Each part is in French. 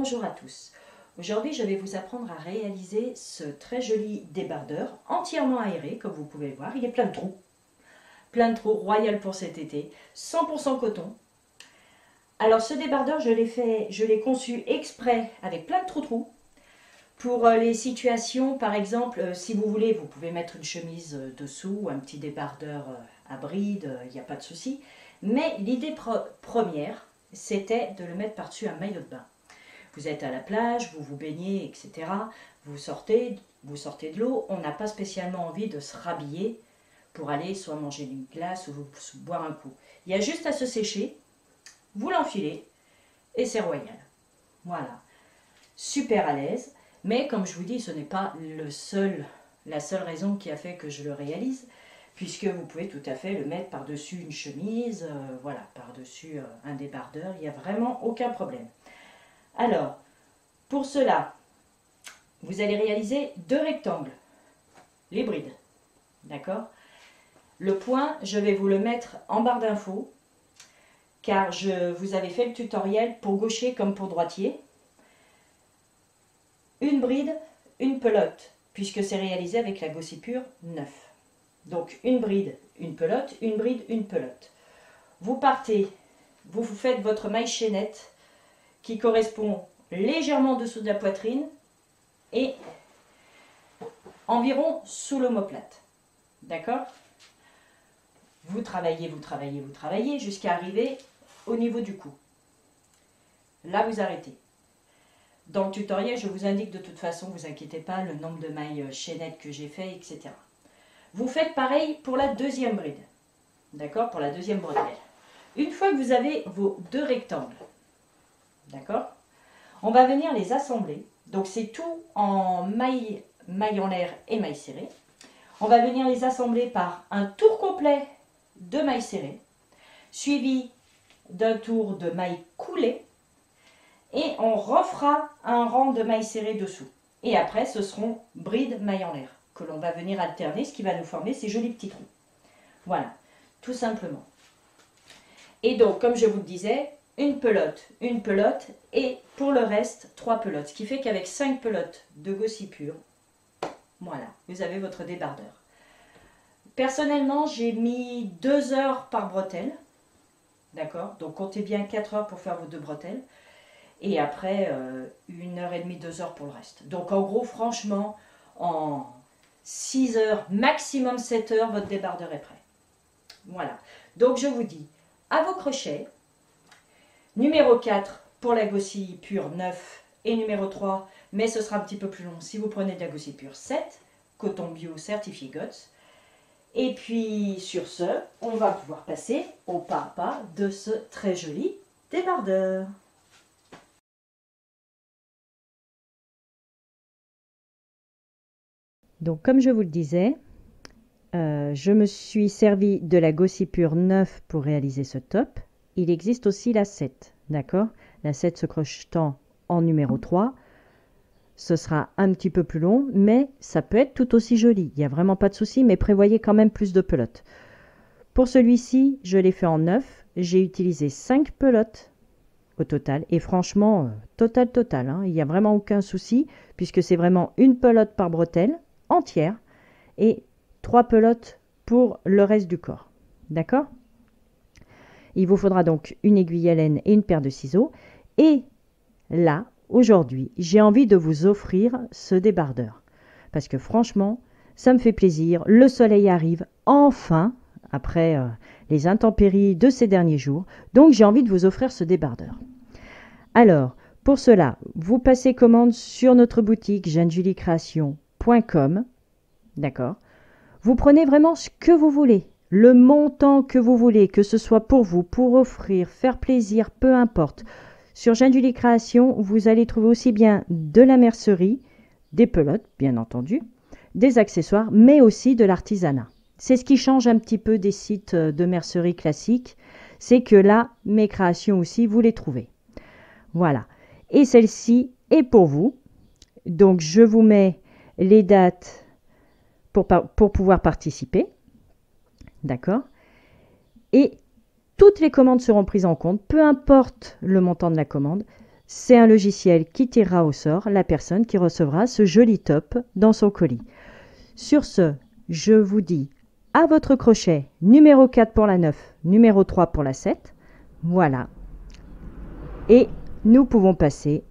Bonjour à tous. Aujourd'hui, je vais vous apprendre à réaliser ce très joli débardeur entièrement aéré, comme vous pouvez le voir. Il est plein de trous. Plein de trous, royal pour cet été, 100% coton. Alors ce débardeur, je l'ai conçu exprès avec plein de trous pour les situations, par exemple, si vous voulez, vous pouvez mettre une chemise dessous ou un petit débardeur à bride, il n'y a pas de souci. Mais l'idée première, c'était de le mettre par-dessus un maillot de bain. Vous êtes à la plage, vous vous baignez, etc. Vous sortez de l'eau, on n'a pas spécialement envie de se rhabiller pour aller soit manger une glace ou boire un coup. Il y a juste à se sécher, vous l'enfilez et c'est royal. Voilà, super à l'aise. Mais comme je vous dis, ce n'est pas la seule raison qui a fait que je le réalise, puisque vous pouvez tout à fait le mettre par-dessus une chemise, voilà, par-dessus un débardeur, il n'y a vraiment aucun problème. Alors, pour cela, vous allez réaliser 2 rectangles, les brides, d'accord? Le point, je vais vous le mettre en barre d'infos, car je vous avais fait le tutoriel pour gaucher comme pour droitier. Une bride, une pelote, puisque c'est réalisé avec la Gossipure 9. Donc une bride, une pelote, une bride, une pelote. Vous partez, vous faites votre maille chaînette qui correspond légèrement en dessous de la poitrine et environ sous l'omoplate. D'accord? Vous travaillez, vous travaillez, vous travaillez jusqu'à arriver au niveau du cou. Là, vous arrêtez. Dans le tutoriel, je vous indique de toute façon, vous inquiétez pas, le nombre de mailles chaînettes que j'ai fait, etc. Vous faites pareil pour la deuxième bride. D'accord? Pour la deuxième bretelle. Une fois que vous avez vos 2 rectangles, d'accord? On va venir les assembler. Donc c'est tout en maille en l'air et maille serrée. On va venir les assembler par un tour complet de maille serrée, suivi d'un tour de maille coulée. Et on refera un rang de maille serrée dessous. Et après, ce seront brides maille en l'air que l'on va venir alterner, ce qui va nous former ces jolis petits trous. Voilà, tout simplement. Et donc, comme je vous le disais, une pelote et pour le reste, 3 pelotes. Ce qui fait qu'avec 5 pelotes de Gossipure, voilà, vous avez votre débardeur. Personnellement, j'ai mis 2 heures par bretelle. D'accord? Donc, comptez bien 4 heures pour faire vos 2 bretelles. Et après, 1h30, 2 heures pour le reste. Donc, en gros, franchement, en 6 heures, maximum 7 heures, votre débardeur est prêt. Voilà. Donc, je vous dis, à vos crochets, numéro 4 pour la Gossipure 9 et numéro 3, mais ce sera un petit peu plus long si vous prenez de la Gossipure 7, coton bio certifié GOTS. Et puis, sur ce, on va pouvoir passer au pas à pas de ce très joli débardeur. Donc, comme je vous le disais, je me suis servi de la Gossipure 9 pour réaliser ce top. Il existe aussi la 7, d'accord? La 7 se crochetant en numéro 3. Ce sera un petit peu plus long, mais ça peut être tout aussi joli. Il n'y a vraiment pas de souci, mais prévoyez quand même plus de pelotes. Pour celui-ci, je l'ai fait en 9. J'ai utilisé 5 pelotes au total. Et franchement, total, hein, il n'y a vraiment aucun souci, puisque c'est vraiment une pelote par bretelle entière et 3 pelotes pour le reste du corps. D'accord? Il vous faudra donc une aiguille à laine et une paire de ciseaux. Et là, aujourd'hui, j'ai envie de vous offrir ce débardeur. Parce que franchement, ça me fait plaisir. Le soleil arrive enfin, après les intempéries de ces derniers jours. Donc, j'ai envie de vous offrir ce débardeur. Alors, pour cela, vous passez commande sur notre boutique jeannejulieCréation.com. D'accord? Vous prenez vraiment ce que vous voulez, le montant que vous voulez, que ce soit pour vous, pour offrir, faire plaisir, peu importe. Sur Jeanne Julie Création, vous allez trouver aussi bien de la mercerie, des pelotes, bien entendu, des accessoires, mais aussi de l'artisanat. C'est ce qui change un petit peu des sites de mercerie classiques, c'est que là, mes créations aussi, vous les trouvez. Voilà. Et celle-ci est pour vous. Donc, je vous mets les dates pour pouvoir participer. D'accord? Et toutes les commandes seront prises en compte, peu importe le montant de la commande. c'est un logiciel qui tirera au sort la personne qui recevra ce joli top dans son colis. Sur ce, je vous dis à votre crochet numéro 4 pour la 9, numéro 3 pour la 7. Voilà. Et nous pouvons passer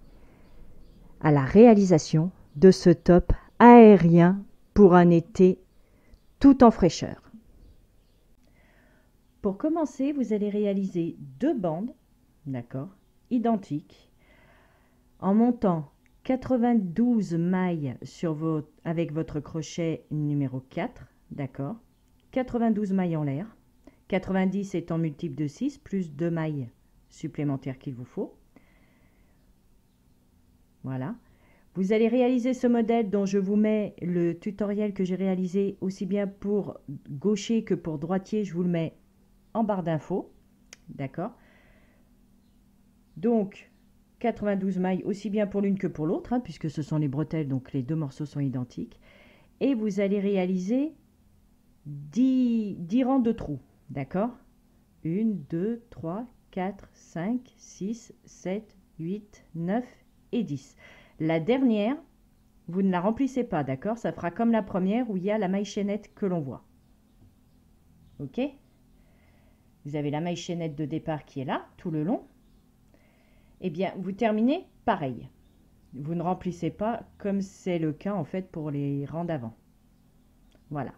à la réalisation de ce top aérien pour un été tout en fraîcheur. Pour commencer, vous allez réaliser 2 bandes, d'accord, identiques, en montant 92 mailles avec votre crochet numéro 4, d'accord, 92 mailles en l'air, 90 étant multiple de 6, plus 2 mailles supplémentaires qu'il vous faut. Voilà. Vous allez réaliser ce modèle dont je vous mets le tutoriel que j'ai réalisé aussi bien pour gaucher que pour droitier, je vous le mets en barre d'infos, d'accord. Donc 92 mailles aussi bien pour l'une que pour l'autre, hein, puisque ce sont les bretelles, donc les 2 morceaux sont identiques. Et vous allez réaliser 10 rangs de trous, d'accord. 1, 2, 3, 4, 5, 6, 7, 8, 9 et 10. La dernière, vous ne la remplissez pas, d'accord. Ça fera comme la première où il y a la maille chaînette que l'on voit. Ok. Vous avez la maille chaînette de départ qui est là, tout le long. Eh bien, vous terminez pareil. Vous ne remplissez pas comme c'est le cas en fait pour les rangs d'avant. Voilà.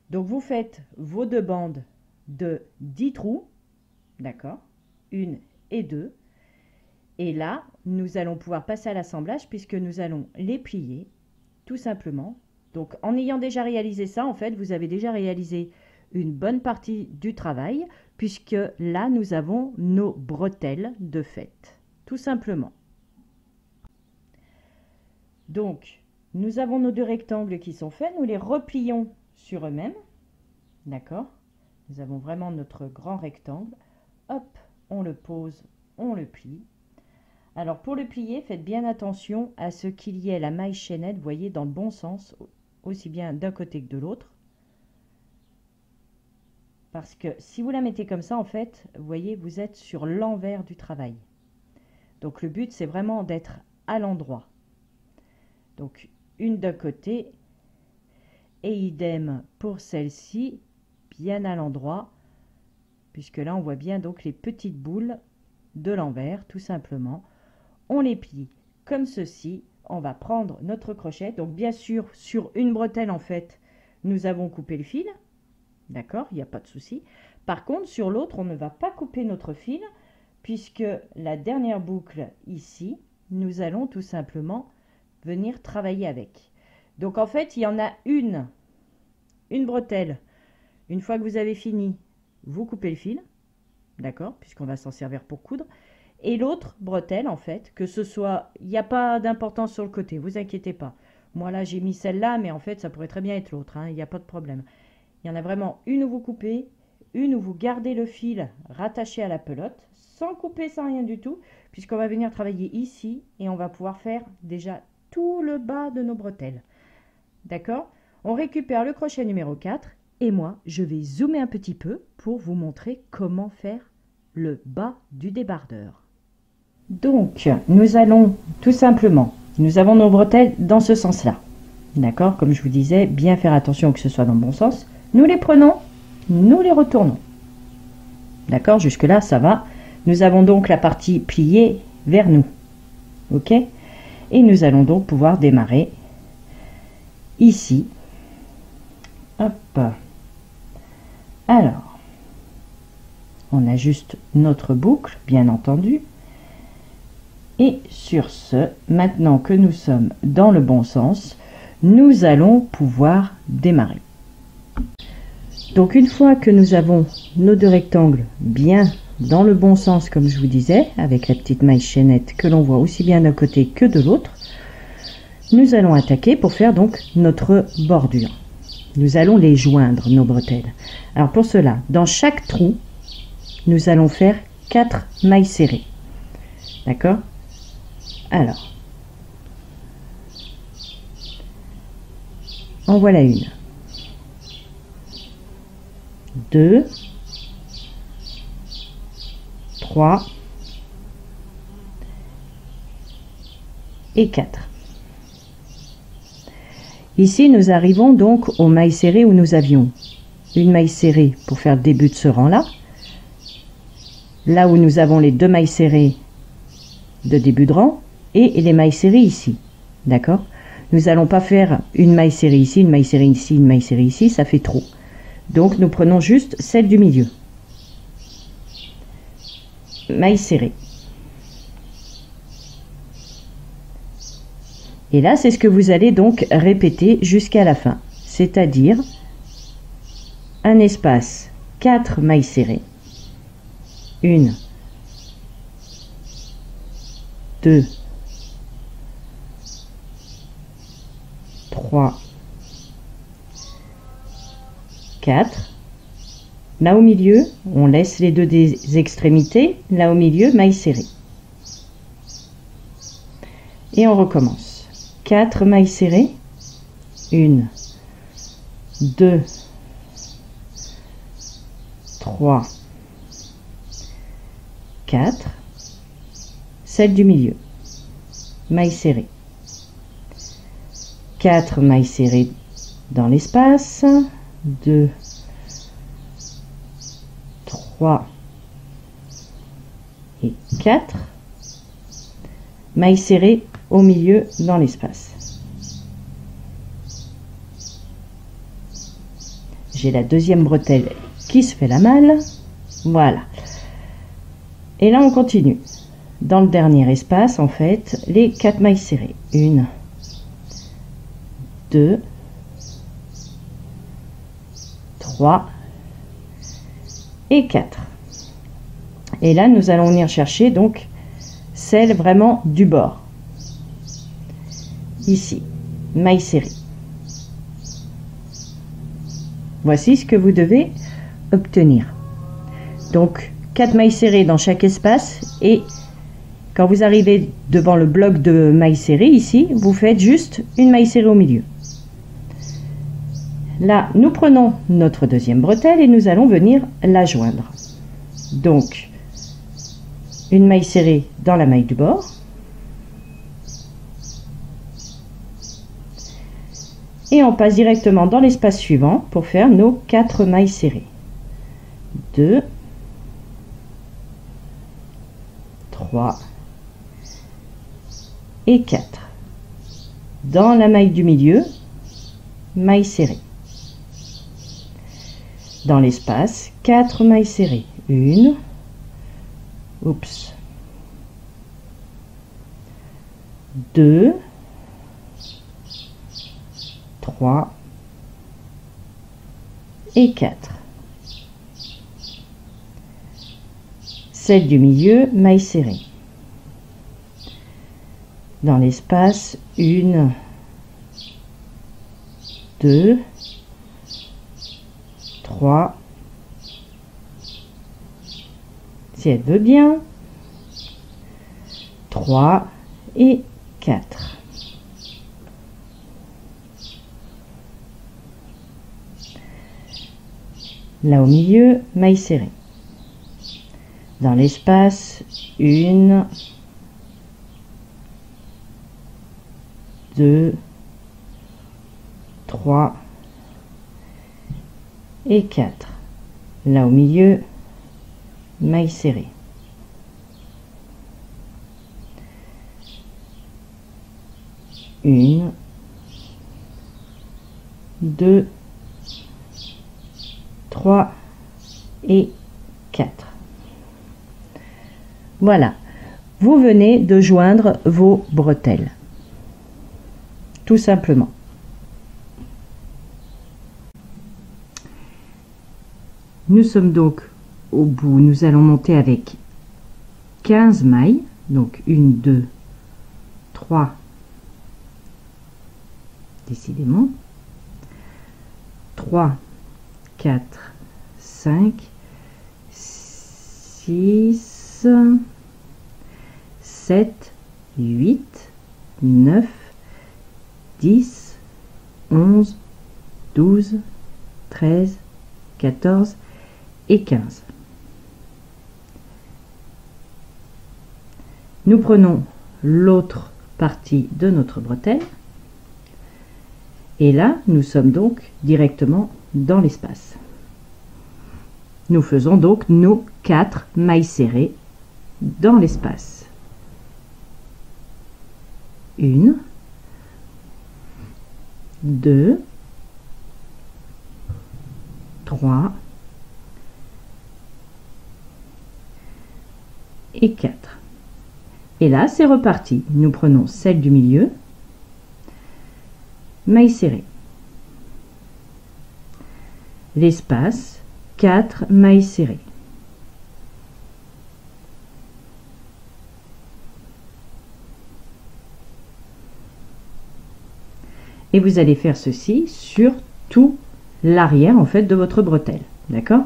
Donc, vous faites vos 2 bandes de 10 trous, d'accord, 1 et 2. Et là, nous allons pouvoir passer à l'assemblage puisque nous allons les plier, tout simplement. Donc, en ayant déjà réalisé ça, en fait, vous avez déjà réalisé une bonne partie du travail, puisque là, nous avons nos bretelles de fait, tout simplement. Donc, nous avons nos 2 rectangles qui sont faits, nous les replions sur eux-mêmes, d'accord. Nous avons vraiment notre grand rectangle, hop, on le pose, on le plie. Alors, pour le plier, faites bien attention à ce qu'il y ait la maille chaînette, vous voyez, dans le bon sens, aussi bien d'un côté que de l'autre. Parce que si vous la mettez comme ça, en fait, vous voyez, vous êtes sur l'envers du travail. Donc, le but, c'est vraiment d'être à l'endroit. Donc, une d'un côté et idem pour celle-ci, bien à l'endroit, puisque là, on voit bien donc les petites boules de l'envers, tout simplement. On les plie comme ceci. On va prendre notre crochet. Donc, bien sûr, sur une bretelle, en fait, nous avons coupé le fil. D'accord, il n'y a pas de souci. Par contre, sur l'autre, on ne va pas couper notre fil, puisque la dernière boucle ici, nous allons tout simplement venir travailler avec. Donc, en fait, il y en a une bretelle. Une fois que vous avez fini, vous coupez le fil. D'accord, puisqu'on va s'en servir pour coudre. Et l'autre bretelle, en fait, que ce soit, il n'y a pas d'importance sur le côté, vous inquiétez pas. Moi, là, j'ai mis celle-là, mais en fait, ça pourrait très bien être l'autre, hein, il n'y a pas de problème. Il y en a vraiment une où vous coupez, une où vous gardez le fil rattaché à la pelote, sans couper, sans rien du tout, puisqu'on va venir travailler ici et on va pouvoir faire déjà tout le bas de nos bretelles. D'accord? On récupère le crochet numéro 4 et moi, je vais zoomer un petit peu pour vous montrer comment faire le bas du débardeur. Donc, nous allons tout simplement, nous avons nos bretelles dans ce sens-là. D'accord? Comme je vous disais, bien faire attention que ce soit dans le bon sens. Nous les prenons, nous les retournons. D'accord? Jusque-là, ça va. Nous avons donc la partie pliée vers nous. OK? Et nous allons donc pouvoir démarrer ici. Hop. Alors, on ajuste notre boucle, bien entendu. Et sur ce, maintenant que nous sommes dans le bon sens, nous allons pouvoir démarrer. Donc une fois que nous avons nos 2 rectangles bien dans le bon sens, comme je vous disais, avec la petite maille chaînette que l'on voit aussi bien d'un côté que de l'autre, nous allons attaquer pour faire donc notre bordure. Nous allons les joindre, nos bretelles. Alors pour cela, dans chaque trou, nous allons faire 4 mailles serrées. D'accord? Alors, en voilà une, 2, 3 et 4. Ici, nous arrivons donc aux mailles serrées où nous avions une maille serrée pour faire le début de ce rang-là. Là où nous avons les deux mailles serrées de début de rang et les mailles serrées ici. D'accord? Nous n'allons pas faire une maille serrée ici, une maille serrée ici, une maille serrée ici, ça fait trop. Donc nous prenons juste celle du milieu. Maille serrée. Et là, c'est ce que vous allez donc répéter jusqu'à la fin. C'est-à-dire un espace, 4 mailles serrées. 1, 2, 3, 4. Là au milieu, on laisse les deux des extrémités. Là au milieu, maille serrée. Et on recommence. 4 mailles serrées. 1, 2, 3, 4. Celle du milieu. Maille serrée. 4 mailles serrées dans l'espace. 2, 3 et 4. Mailles serrées au milieu dans l'espace. J'ai la deuxième bretelle qui se fait la malle. Voilà. Et là, on continue. Dans le dernier espace, en fait, les 4 mailles serrées. 1, 2, 3 et 4. Et là, nous allons venir chercher donc celle vraiment du bord. Ici, maille serrée. Voici ce que vous devez obtenir. Donc, 4 mailles serrées dans chaque espace et quand vous arrivez devant le bloc de mailles serrées ici, vous faites juste une maille serrée au milieu. Là, nous prenons notre deuxième bretelle et nous allons venir la joindre. Donc, une maille serrée dans la maille du bord. Et on passe directement dans l'espace suivant pour faire nos 4 mailles serrées. 2, 3 et 4. Dans la maille du milieu, maille serrée. Dans l'espace, 4 mailles serrées. 1, oups, 2, 3 et 4. Celle du milieu, maille serrée. Dans l'espace, 1, 2, 3, si elle veut bien, 3 et 4. Là au milieu, maille serrée. Dans l'espace, 1, 2, 3 et 4. Là au milieu, maille serrée. Une, 2, 3 et 4. Voilà, vous venez de joindre vos bretelles, tout simplement. Nous sommes donc au bout, nous allons monter avec 15 mailles, donc 1, 2, 3, décidément, 3, 4, 5, 6, 7, 8, 9, 10, 11, 12, 13, 14 et 15. Nous prenons l'autre partie de notre bretelle. Et là, nous sommes donc directement dans l'espace. Nous faisons donc nos 4 mailles serrées dans l'espace. 1, 2, 3 et 4. Et là, c'est reparti. Nous prenons celle du milieu, maille serrée. L'espace, 4 mailles serrées. Et vous allez faire ceci sur tout l'arrière en fait de votre bretelle, d'accord,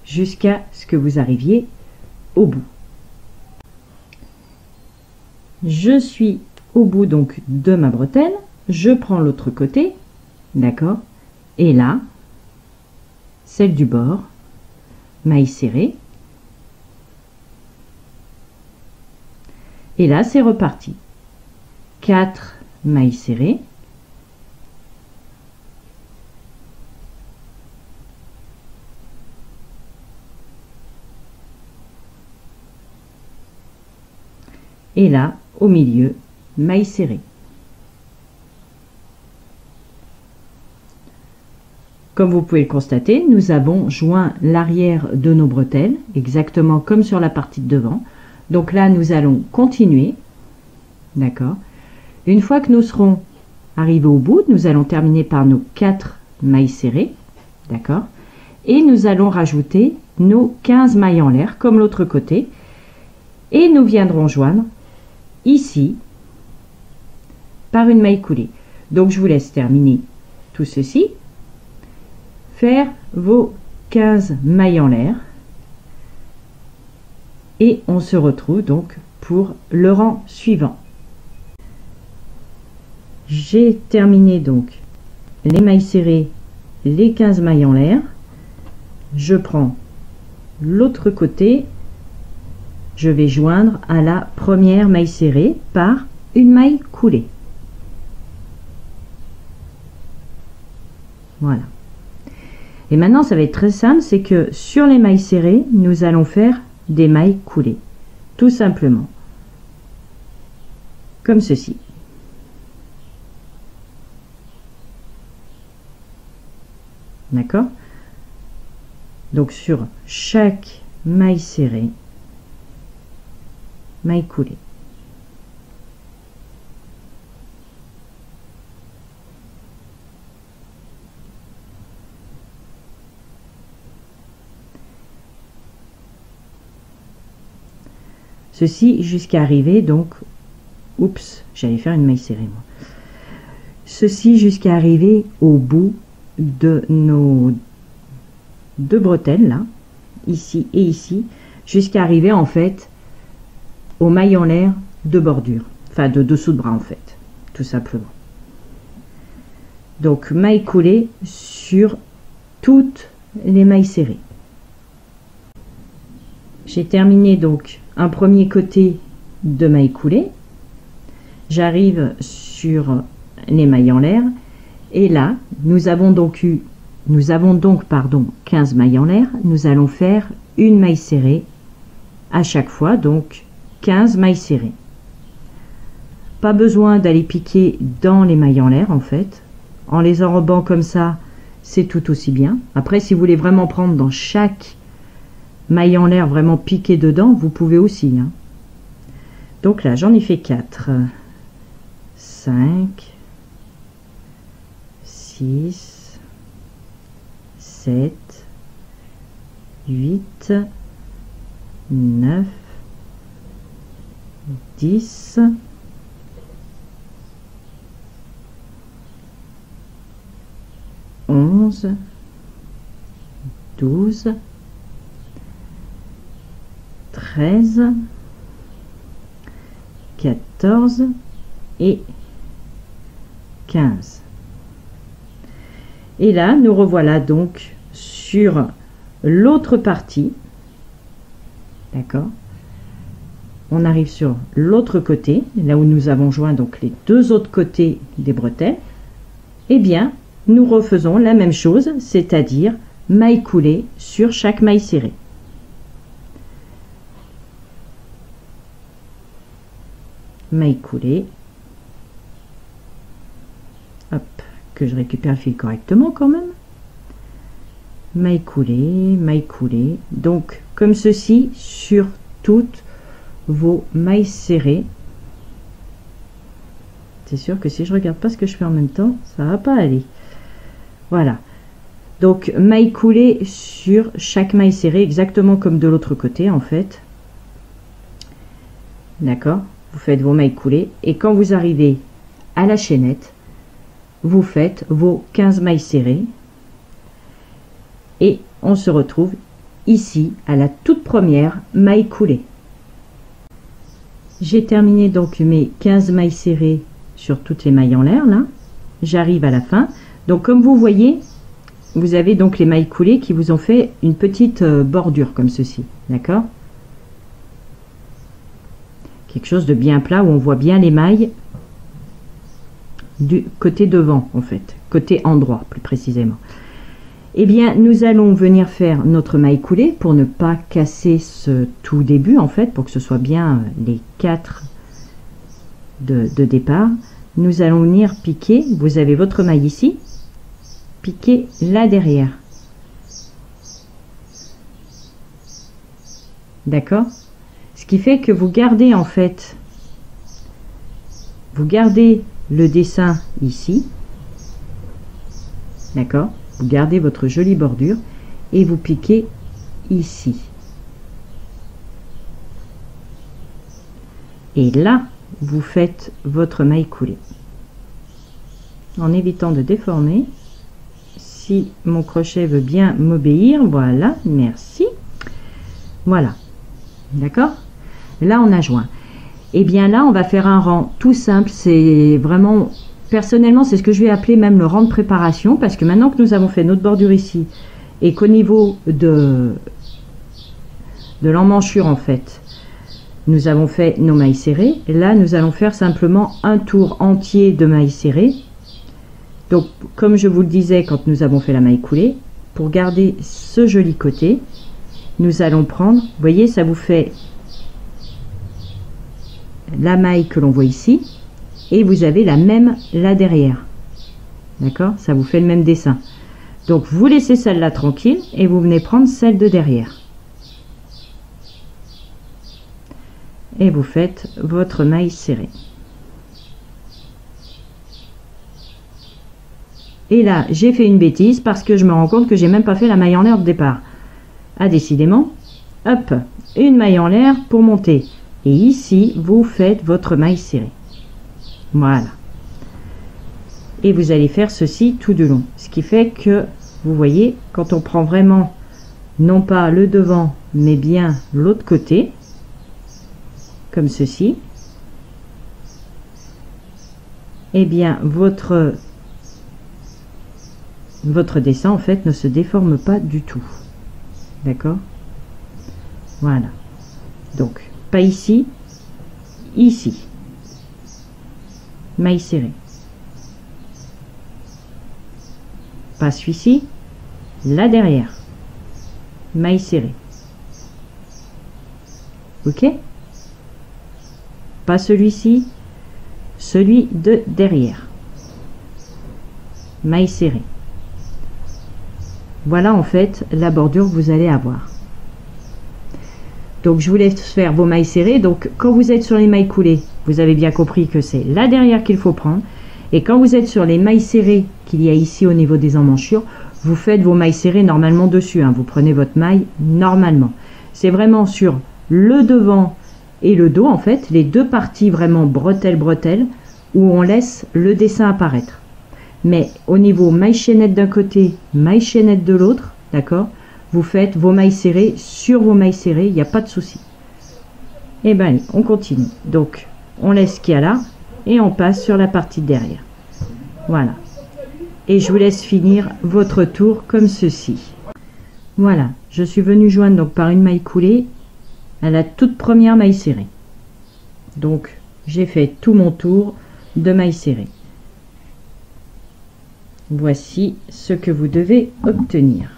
jusqu'à ce que vous arriviez au bout. Je suis au bout donc de ma bretelle, je prends l'autre côté, d'accord, et là, celle du bord, maille serrée, et là c'est reparti. 4 mailles serrées, et là au milieu, maille serrée. Comme vous pouvez le constater, nous avons joint l'arrière de nos bretelles, exactement comme sur la partie de devant. Donc là, nous allons continuer. D'accord. Une fois que nous serons arrivés au bout, nous allons terminer par nos 4 mailles serrées. D'accord. Et nous allons rajouter nos 15 mailles en l'air, comme l'autre côté. Et nous viendrons joindre ici par une maille coulée. Donc je vous laisse terminer tout ceci, faire vos 15 mailles en l'air et on se retrouve donc pour le rang suivant. J'ai terminé donc les mailles serrées, les 15 mailles en l'air. Je prends l'autre côté, je vais joindre à la première maille serrée par une maille coulée. Voilà. Et maintenant, ça va être très simple, c'est que sur les mailles serrées, nous allons faire des mailles coulées. Tout simplement. Comme ceci. D'accord? Donc sur chaque maille serrée, maille coulée. Ceci jusqu'à arriver donc, oups, j'allais faire une maille serrée moi. Ceci jusqu'à arriver au bout de nos 2 bretelles là, ici et ici, jusqu'à arriver en fait aux mailles en l'air de bordure, enfin de dessous de bras en fait, tout simplement. Donc maille coulée sur toutes les mailles serrées. J'ai terminé donc un premier côté de maille coulée, j'arrive sur les mailles en l'air et là nous avons donc 15 mailles en l'air. Nous allons faire une maille serrée à chaque fois, donc 15 mailles serrées. Pas besoin d'aller piquer dans les mailles en l'air en fait, en les enrobant comme ça c'est tout aussi bien. Après si vous voulez vraiment prendre dans chaque maille en l'air, vraiment piquer dedans, vous pouvez aussi hein. Donc là j'en ai fait 4, 5, 6, 7, 8, 9, 10, 11, 12, 13, 14 et 15. Et là, nous revoilà donc sur l'autre partie. D'accord? on arrive sur l'autre côté, là où nous avons joint donc les deux autres côtés des bretelles. Eh bien, nous refaisons la même chose, c'est-à-dire maille coulée sur chaque maille serrée. Maille coulée. Hop, que je récupère le fil correctement quand même. Maille coulée, donc comme ceci sur toutes vos mailles serrées. C'est sûr que si je regarde pas ce que je fais en même temps, ça va pas aller. Voilà, donc maille coulée sur chaque maille serrée, exactement comme de l'autre côté en fait. D'accord, vous faites vos mailles coulées et quand vous arrivez à la chaînette, vous faites vos 15 mailles serrées et on se retrouve ici à la toute première maille coulée. J'ai terminé donc mes 15 mailles serrées sur toutes les mailles en l'air là. J'arrive à la fin, donc comme vous voyez, vous avez donc les mailles coulées qui vous ont fait une petite bordure comme ceci, d'accord, quelque chose de bien plat où on voit bien les mailles du côté devant en fait, côté endroit plus précisément. Eh bien, nous allons venir faire notre maille coulée pour ne pas casser ce tout début en fait, pour que ce soit bien les 4 de départ. Nous allons venir piquer, vous avez votre maille ici, piquer là derrière. D'accord? Ce qui fait que vous gardez en fait, vous gardez le dessin ici. D'accord? Vous gardez votre jolie bordure et vous piquez ici. Et là, vous faites votre maille coulée. En évitant de déformer. Si mon crochet veut bien m'obéir, voilà, merci. Voilà. D'accord? Là, on a joint. Et bien là, on va faire un rang tout simple. C'est vraiment... Personnellement, c'est ce que je vais appeler même le rang de préparation, parce que maintenant que nous avons fait notre bordure ici, et qu'au niveau de l'emmanchure, en fait, nous avons fait nos mailles serrées, là, nous allons faire simplement un tour entier de mailles serrées. Donc, comme je vous le disais, quand nous avons fait la maille coulée, pour garder ce joli côté, nous allons prendre, vous voyez, ça vous fait la maille que l'on voit ici, et vous avez la même là derrière, d'accord, ça vous fait le même dessin. Donc vous laissez celle-là tranquille et vous venez prendre celle de derrière et vous faites votre maille serrée. Et là j'ai fait une bêtise parce que je me rends compte que j'ai même pas fait la maille en l'air de départ. Ah, décidément, hop, une maille en l'air pour monter, et ici vous faites votre maille serrée. Voilà, et vous allez faire ceci tout du long, ce qui fait que vous voyez, quand on prend vraiment non pas le devant mais bien l'autre côté comme ceci, et bien votre dessin en fait ne se déforme pas du tout, d'accord. Voilà, donc pas ici, ici maille serrée, pas celui-ci, là derrière, maille serrée, ok, pas celui-ci, celui de derrière, maille serrée. Voilà en fait la bordure que vous allez avoir. Donc je vous laisse faire vos mailles serrées. Donc quand vous êtes sur les mailles coulées, vous avez bien compris que c'est là derrière qu'il faut prendre, et quand vous êtes sur les mailles serrées qu'il y a ici au niveau des emmanchures, vous faites vos mailles serrées normalement dessus, hein. Vous prenez votre maille normalement, c'est vraiment sur le devant et le dos en fait, les deux parties vraiment bretelles où on laisse le dessin apparaître. Mais au niveau maille chaînette d'un côté, maille chaînette de l'autre, d'accord, vous faites vos mailles serrées sur vos mailles serrées, il n'y a pas de souci. Et ben allez, on continue. Donc on laisse ce qu'il y a là et on passe sur la partie de derrière. Voilà, et je vous laisse finir votre tour comme ceci. Voilà, je suis venue joindre donc par une maille coulée à la toute première maille serrée. Donc j'ai fait tout mon tour de mailles serrées. Voici ce que vous devez obtenir.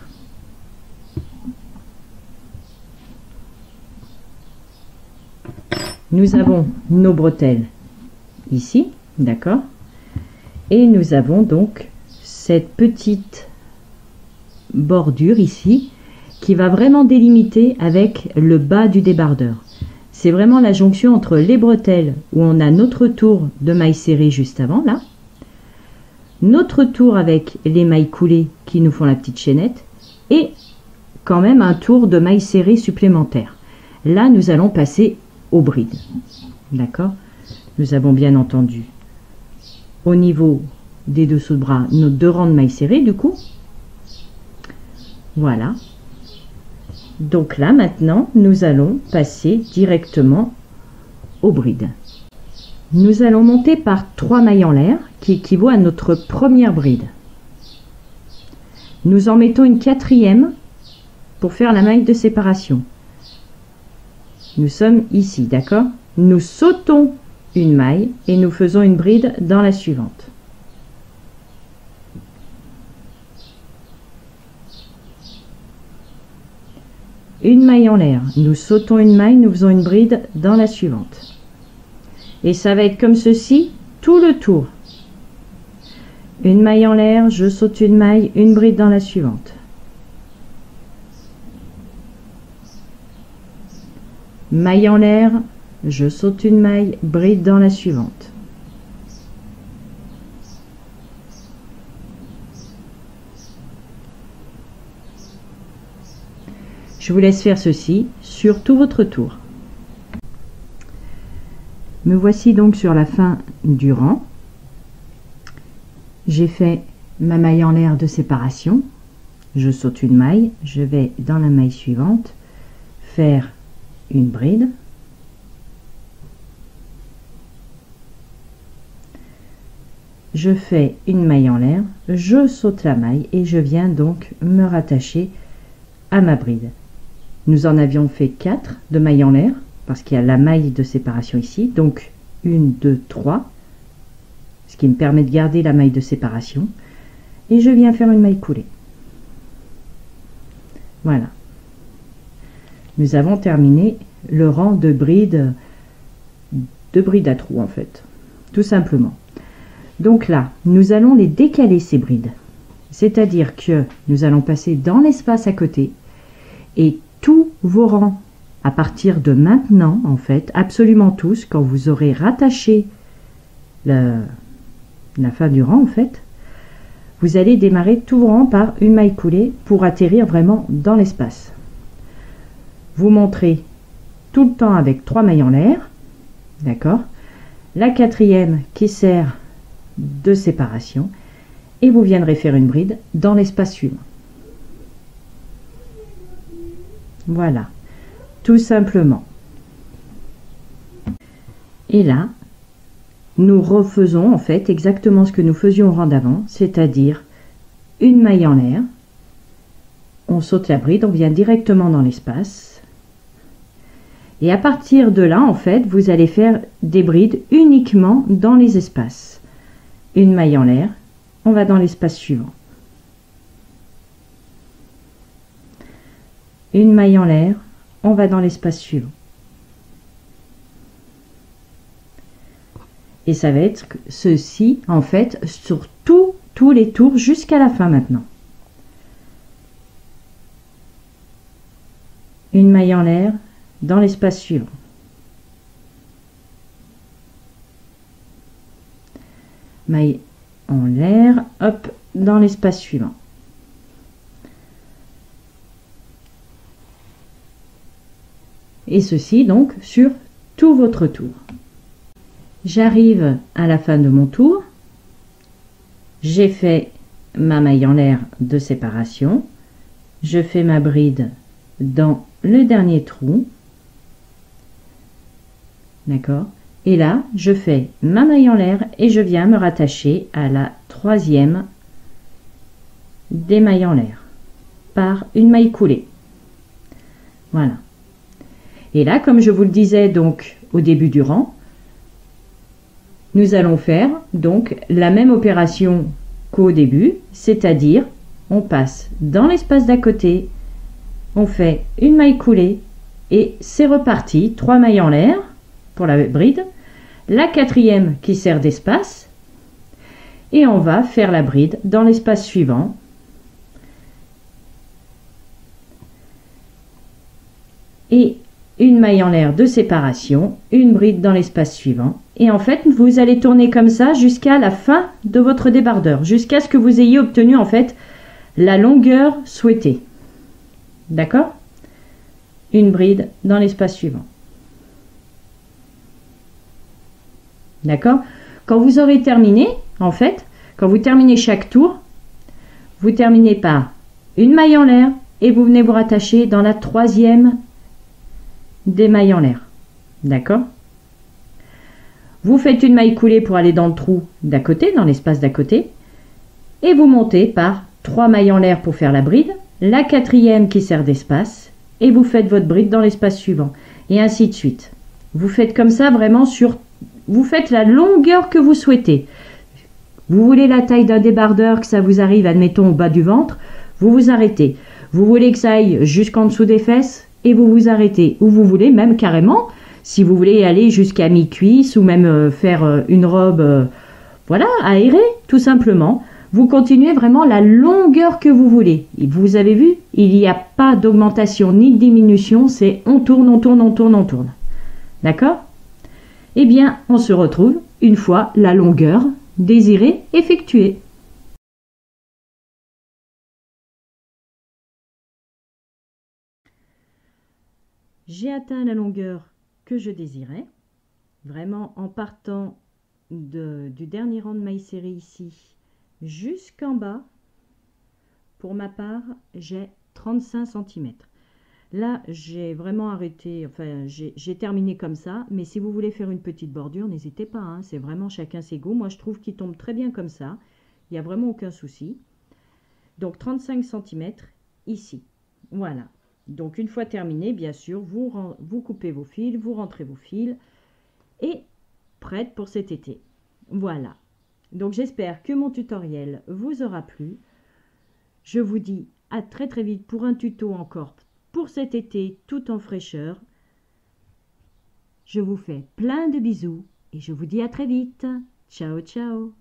Nous avons nos bretelles ici, d'accord, et nous avons donc cette petite bordure ici qui va vraiment délimiter avec le bas du débardeur. C'est vraiment la jonction entre les bretelles où on a notre tour de mailles serrées juste avant là, notre tour avec les mailles coulées qui nous font la petite chaînette et quand même un tour de mailles serrées supplémentaire. Là nous allons passer aux brides, d'accord. Nous avons bien entendu au niveau des dessous de bras nos 2 rangs de mailles serrées du coup. Voilà. Donc là maintenant nous allons passer directement aux brides. Nous allons monter par 3 mailles en l'air qui équivaut à notre première bride. Nous en mettons une 4e pour faire la maille de séparation. Nous sommes ici, d'accord. Nous sautons une maille et nous faisons une bride dans la suivante. Une maille en l'air, nous sautons une maille, nous faisons une bride dans la suivante. Et ça va être comme ceci tout le tour. Une maille en l'air, je saute une maille, une bride dans la suivante. Maille en l'air, je saute une maille, bride dans la suivante. Je vous laisse faire ceci sur tout votre tour. Me voici donc sur la fin du rang. J'ai fait ma maille en l'air de séparation. Je saute une maille, je vais dans la maille suivante faire une bride. Je fais une maille en l'air, je saute la maille et je viens donc me rattacher à ma bride. Nous en avions fait 4 de mailles en l'air parce qu'il y a la maille de séparation ici, donc 1, 2, 3, ce qui me permet de garder la maille de séparation, et je viens faire une maille coulée. Voilà. Nous avons terminé le rang de brides à trous en fait, tout simplement. Donc là, nous allons les décaler ces brides, c'est-à-dire que nous allons passer dans l'espace à côté et tous vos rangs à partir de maintenant, en fait, absolument tous, quand vous aurez rattaché la fin du rang, en fait, vous allez démarrer tous vos rangs par une maille coulée pour atterrir vraiment dans l'espace. Vous montrez tout le temps avec 3 mailles en l'air, d'accord, la 4e qui sert de séparation, et vous viendrez faire une bride dans l'espace suivant. Voilà, tout simplement. Et là, nous refaisons en fait exactement ce que nous faisions au rang d'avant, c'est-à-dire une maille en l'air, on saute la bride, on vient directement dans l'espace, et à partir de là, en fait, vous allez faire des brides uniquement dans les espaces. Une maille en l'air, on va dans l'espace suivant. Une maille en l'air, on va dans l'espace suivant. Et ça va être ceci, en fait, sur tous les tours jusqu'à la fin maintenant. Une maille en l'air, dans l'espace suivant. Maille en l'air, hop, dans l'espace suivant. Et ceci donc sur tout votre tour. J'arrive à la fin de mon tour. J'ai fait ma maille en l'air de séparation. Je fais ma bride dans le dernier trou. D'accord? Et là, je fais ma maille en l'air et je viens me rattacher à la 3e des mailles en l'air par une maille coulée. Voilà. Et là, comme je vous le disais donc au début du rang, nous allons faire donc la même opération qu'au début, c'est-à-dire on passe dans l'espace d'à côté, on fait une maille coulée et c'est reparti, 3 mailles en l'air pour la bride, la quatrième qui sert d'espace et on va faire la bride dans l'espace suivant. Et une maille en l'air de séparation, une bride dans l'espace suivant. Et en fait, vous allez tourner comme ça jusqu'à la fin de votre débardeur, jusqu'à ce que vous ayez obtenu en fait la longueur souhaitée. D'accord? Une bride dans l'espace suivant. D'accord? Quand vous aurez terminé, en fait, quand vous terminez chaque tour, vous terminez par une maille en l'air et vous venez vous rattacher dans la troisième des mailles en l'air. D'accord? Vous faites une maille coulée pour aller dans le trou d'à côté, dans l'espace d'à côté, et vous montez par 3 mailles en l'air pour faire la bride, la quatrième qui sert d'espace, et vous faites votre bride dans l'espace suivant, et ainsi de suite. Vous faites comme ça vraiment vous faites la longueur que vous souhaitez. Vous voulez la taille d'un débardeur, que ça vous arrive, admettons, au bas du ventre, vous vous arrêtez. Vous voulez que ça aille jusqu'en dessous des fesses, et vous vous arrêtez. Ou vous voulez même carrément, si vous voulez aller jusqu'à mi-cuisse, ou même faire une robe, voilà, aérée, tout simplement. Vous continuez vraiment la longueur que vous voulez. Vous avez vu, il n'y a pas d'augmentation ni de diminution, c'est on tourne, on tourne, on tourne, on tourne. D'accord? Eh bien, on se retrouve une fois la longueur désirée effectuée. J'ai atteint la longueur que je désirais, vraiment en partant du dernier rang de maille serrée ici jusqu'en bas. Pour ma part, j'ai 35 cm. Là, j'ai vraiment arrêté, enfin, j'ai terminé comme ça, mais si vous voulez faire une petite bordure, n'hésitez pas, hein, c'est vraiment chacun ses goûts. Moi, je trouve qu'il tombe très bien comme ça, il n'y a vraiment aucun souci. Donc, 35 cm ici, voilà. Donc, une fois terminé, bien sûr, vous coupez vos fils, vous rentrez vos fils, et prête pour cet été. Voilà. Donc, j'espère que mon tutoriel vous aura plu. Je vous dis à très très vite pour un tuto encore pour cet été tout en fraîcheur. Je vous fais plein de bisous et je vous dis à très vite. Ciao, ciao.